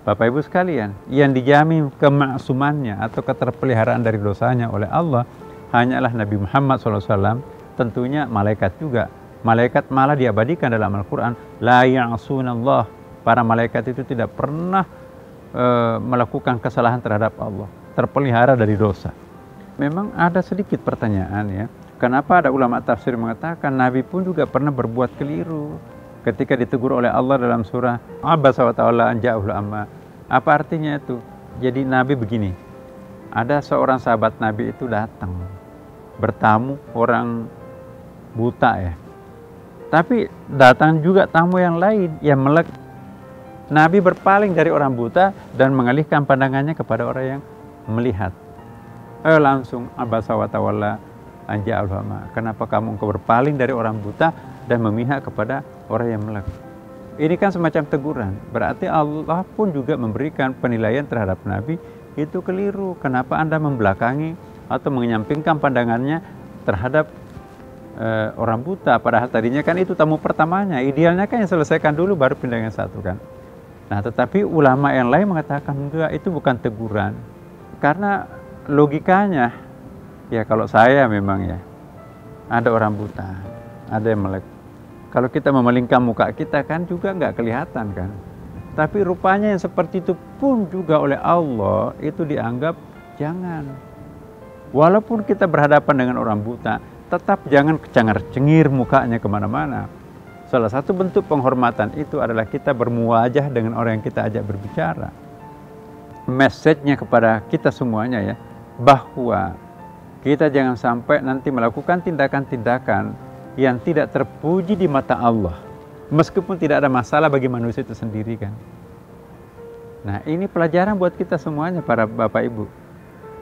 Bapak Ibu sekalian, yang dijamin kemaksumannya atau keterpeliharaan dari dosanya oleh Allah hanyalah Nabi Muhammad SAW, tentunya malaikat juga. Malaikat malah diabadikan dalam Al-Quran, la ya'sunallah. Para malaikat itu tidak pernah melakukan kesalahan terhadap Allah, terpelihara dari dosa. Memang ada sedikit pertanyaan ya, kenapa ada ulama tafsir mengatakan Nabi pun juga pernah berbuat keliru ketika ditegur oleh Allah dalam surah Abasa wa Ta'ala an ja'ahul amma. Apa artinya itu? Jadi Nabi begini, ada seorang sahabat Nabi itu datang bertamu orang buta ya, tapi datang juga tamu yang lain yang melek. Nabi berpaling dari orang buta dan mengalihkan pandangannya kepada orang yang melihat. Langsung Abasa wa Ta'ala an ja'ahul amma. Kenapa kamu berpaling dari orang buta dan memihak kepada orang yang melek? Ini kan semacam teguran, berarti Allah pun juga memberikan penilaian terhadap Nabi itu keliru. Kenapa Anda membelakangi atau menyampingkan pandangannya terhadap orang buta, padahal tadinya kan itu tamu pertamanya. Idealnya kan yang selesaikan dulu baru pindah yang satu kan. Nah tetapi ulama yang lain mengatakan enggak, itu bukan teguran. Karena logikanya, ya kalau saya memang ya, ada orang buta, ada yang melek. Kalau kita memalingkan muka kita kan juga nggak kelihatan kan. Tapi rupanya yang seperti itu pun juga oleh Allah itu dianggap jangan. Walaupun kita berhadapan dengan orang buta, tetap jangan kecengar-cengir mukanya kemana-mana. Salah satu bentuk penghormatan itu adalah kita bermuwajah dengan orang yang kita ajak berbicara. Message-nya kepada kita semuanya ya, bahwa kita jangan sampai nanti melakukan tindakan-tindakan yang tidak terpuji di mata Allah, meskipun tidak ada masalah bagi manusia itu sendiri kan. Nah ini pelajaran buat kita semuanya para Bapak Ibu.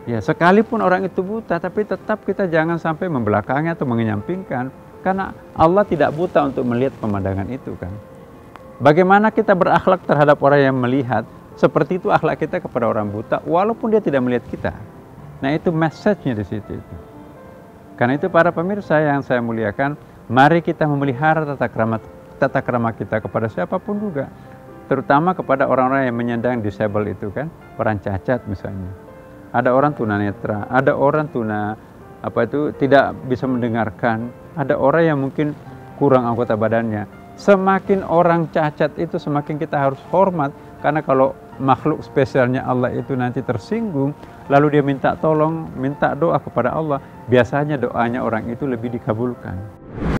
Ya sekalipun orang itu buta, tapi tetap kita jangan sampai membelakangi atau menyampingkan, karena Allah tidak buta untuk melihat pemandangan itu kan. Bagaimana kita berakhlak terhadap orang yang melihat, seperti itu akhlak kita kepada orang buta, walaupun dia tidak melihat kita. Nah itu message-nya di situ itu. Karena itu para pemirsa yang saya muliakan, mari kita memelihara tata krama kita kepada siapapun juga, terutama kepada orang-orang yang menyandang disable itu kan, orang cacat misalnya. Ada orang tunanetra, ada orang tidak bisa mendengarkan, ada orang yang mungkin kurang anggota badannya. Semakin orang cacat itu semakin kita harus hormat, karena kalau makhluk spesialnya Allah itu nanti tersinggung, lalu dia minta tolong, minta doa kepada Allah, biasanya doanya orang itu lebih dikabulkan.